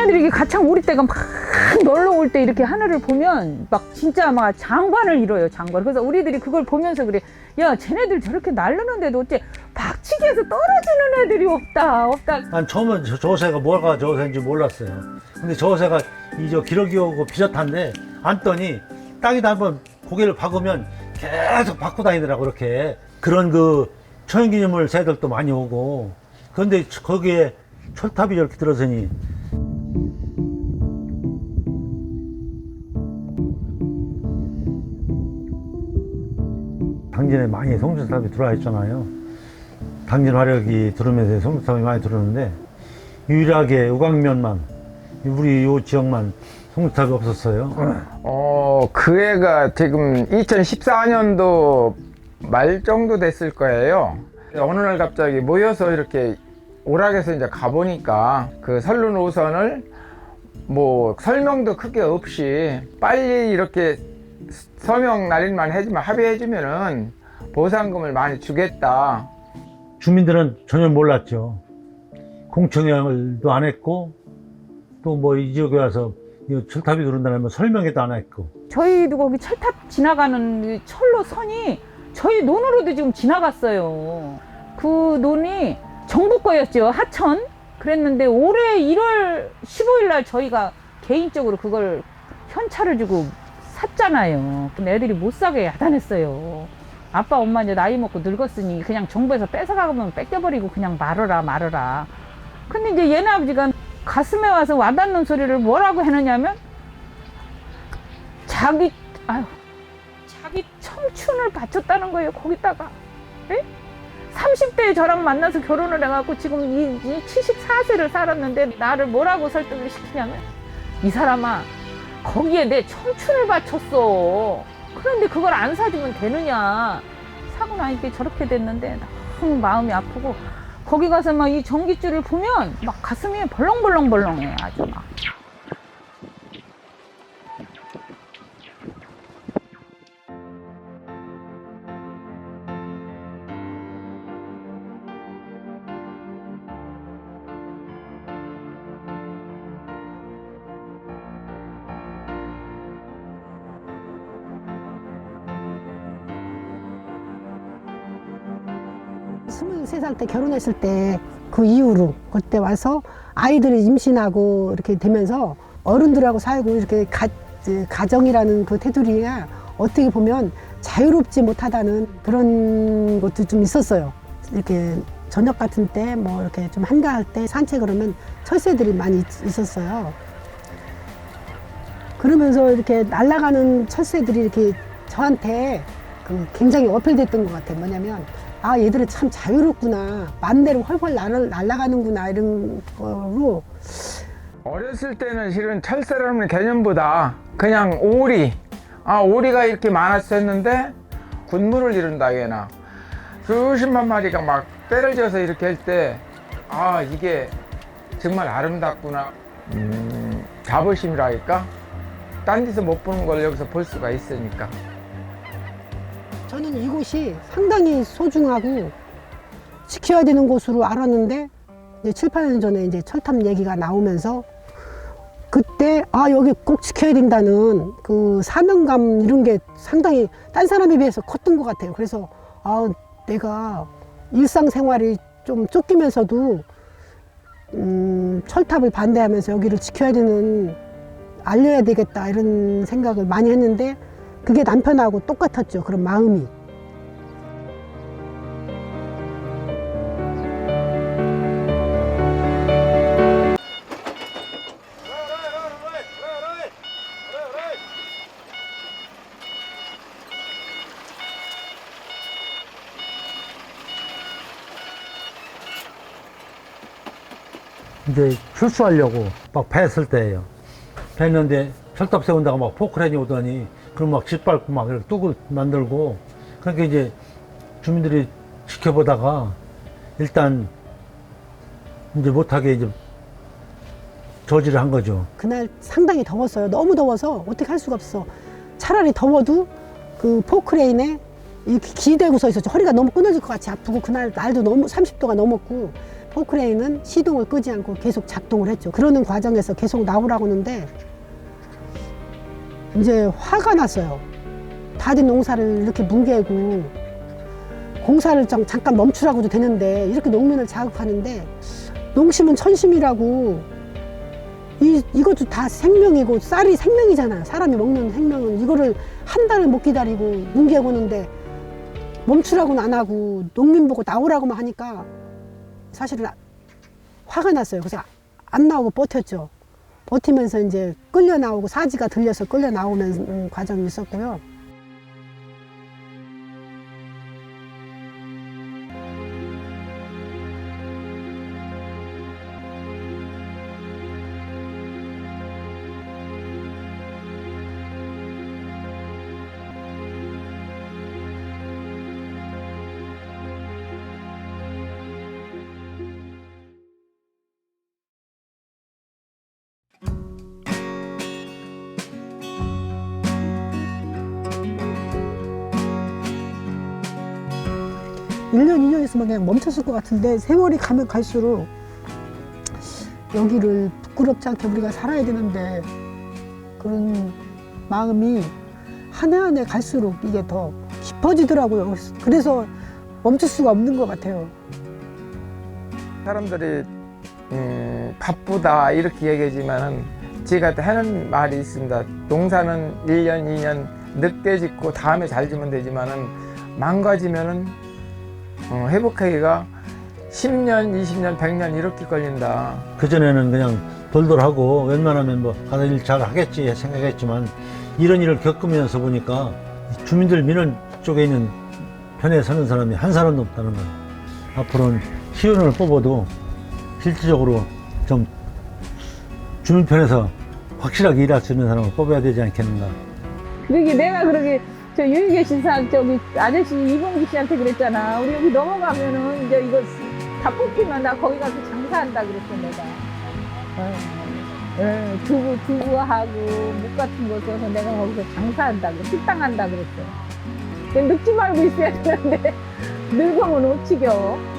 사람들이 이게 가창 우리 때가 막 놀러 올 때 이렇게 하늘을 보면 막 진짜 막 장관을 이뤄요, 장관. 그래서 우리들이 그걸 보면서 그래, 야, 쟤네들 저렇게 날르는데도 어째 박치기에서 떨어지는 애들이 없다. 난 처음엔 저 새가 뭐가 저 새인지 몰랐어요. 근데 저 새가 저 기러기 오고 비슷한데 앉더니 땅에다 한번 고개를 박으면 계속 박고 다니더라고. 이렇게 그런 그 초연기념물 새들도 많이 오고. 그런데 거기에 철탑이 이렇게 들어서니 당진에 많이 송수탑이 들어와 있잖아요. 당진 화력이 들어오면서 송수탑이 많이 들어오는데 유일하게 우광면만 우리 요 지역만 송수탑이 없었어요. 그 애가 지금 2014년도 말 정도 됐을 거예요. 어느 날 갑자기 모여서 이렇게 오락에서 이제 가보니까 그 설륜 5선을 뭐 설명도 크게 없이 빨리 이렇게 서명 날인만 해주면 합의해주면은 보상금을 많이 주겠다. 주민들은 전혀 몰랐죠. 공청회도 안 했고 또 뭐 이 지역에 와서 이 철탑이 들어온다면 설명회도 안 했고. 저희도 거기 철탑 지나가는 그 철로 선이 저희 논으로도 지금 지나갔어요. 그 논이 정부 거였죠, 하천. 그랬는데 올해 1월 15일 날 저희가 개인적으로 그걸 현찰을 주고 샀잖아요. 근데 애들이 못 사게 야단했어요. 아빠 엄마 이제 나이 먹고 늙었으니 그냥 정부에서 뺏어가면 뺏겨버리고 그냥 말아라. 근데 이제 얘네 아버지가 가슴에 와서 와닿는 소리를 뭐라고 했느냐면 자기 청춘을 바쳤다는 거예요, 거기다가. 에? 30대에 저랑 만나서 결혼을 해갖고 지금 이 74세를 살았는데 나를 뭐라고 설득을 시키냐면, 이 사람아, 거기에 내 청춘을 바쳤어. 그런데 그걸 안 사주면 되느냐. 사고 나니까 저렇게 됐는데 너무 마음이 아프고, 거기 가서 막 이 전깃줄을 보면 막 가슴이 벌렁벌렁해, 아주 막. 스물세 살 때 결혼했을 때 그 이후로 그때 와서 아이들이 임신하고 이렇게 되면서 어른들하고 살고 이렇게 가정이라는 그 테두리가 어떻게 보면 자유롭지 못하다는 그런 것도 좀 있었어요. 이렇게 저녁 같은 때 뭐 이렇게 좀 한가할 때 산책을 하면 철새들이 많이 있었어요. 그러면서 이렇게 날아가는 철새들이 이렇게 저한테 그 굉장히 어필됐던 것 같아요. 뭐냐면, 아, 얘들은 참 자유롭구나. 마음대로 헐헐 날아가는구나. 이런 거로. 어렸을 때는 실은 철새라는 개념보다 그냥 오리, 오리가 이렇게 많았었는데 군무를 이룬다 얘나 수십만 마리가 막 떼를 지어서 이렇게 할 때, 이게 정말 아름답구나. 자부심이랄까? 딴 데서 못 보는 걸 여기서 볼 수가 있으니까. 저는 이곳이 상당히 소중하고 지켜야 되는 곳으로 알았는데, 이제 7, 8년 전에 이제 철탑 얘기가 나오면서 그때 여기 꼭 지켜야 된다는 그 사명감 이런 게 상당히 딴 사람에 비해서 컸던 것 같아요. 그래서 내가 일상생활이 좀 쫓기면서도 철탑을 반대하면서 여기를 지켜야 되는, 알려야 되겠다 이런 생각을 많이 했는데, 그게 남편하고 똑같았죠, 그런 마음이. 이제 출소하려고 막 뱄을 때예요. 뱄는데 철탑 세운다고 막 포크레인이 오더니 그럼 막 짓밟고 막 이렇게 뚝을 만들고, 그러니까 이제 주민들이 지켜보다가 일단 이제 못하게 이제 저지를 한 거죠. 그날 상당히 더웠어요. 너무 더워서 어떻게 할 수가 없어. 차라리 더워도 그 포크레인에 이렇게 기대고 서 있었죠. 허리가 너무 끊어질 것 같이 아프고, 그날 날도 너무 30도가 넘었고, 포크레인은 시동을 끄지 않고 계속 작동을 했죠. 그러는 과정에서 계속 나오라고 하는데 이제 화가 났어요. 다된 농사를 이렇게 뭉개고 공사를 잠깐 멈추라고도 되는데 이렇게 농민을 자극하는데 농심은 천심이라고 이것도 다 생명이고 쌀이 생명이잖아요. 사람이 먹는 생명은 이거를 한 달을 못 기다리고 뭉개고 오는데 멈추라고는 안 하고 농민 보고 나오라고만 하니까 사실은 화가 났어요. 그래서 안 나오고 버텼죠. 버티면서 이제 끌려 나오고 사지가 들려서 끌려 나오는 과정이 있었고요. 일 년, 2년 있으면 그냥 멈췄을 것 같은데 세월이 가면 갈수록 여기를 부끄럽지 않게 우리가 살아야 되는데 그런 마음이 한 해 한 해 갈수록 이게 더 깊어지더라고요. 그래서 멈출 수가 없는 것 같아요. 사람들이 바쁘다 이렇게 얘기하지만은 제가 하는 말이 있습니다. 농사는 1년, 2년 늦게 짓고 다음에 잘 지면 되지만은 망가지면은 회복하기가 10년, 20년, 100년 이렇게 걸린다. 그전에는 그냥 돌돌하고 웬만하면 뭐 가서 일 잘 하겠지 생각했지만 이런 일을 겪으면서 보니까 주민들 민원 쪽에 있는 편에 서는 사람이 한 사람도 없다는 거예요. 앞으로는 시의원을 뽑아도 실질적으로 좀 주민 편에서 확실하게 일할 수 있는 사람을 뽑아야 되지 않겠는가. 그러게 내가 그러게 저 유일계 신사 저기 아저씨 이봉기 씨한테 그랬잖아. 우리 여기 넘어가면은 이제 이거 다 뽑히면 나 거기 가서 장사한다 그랬어 내가. 두부하고 묵 같은 거 써서 내가 거기서 장사한다 그랬어. 식당한다 그랬어. 늙지 말고 있어야 되는데 늙으면 어찌겨.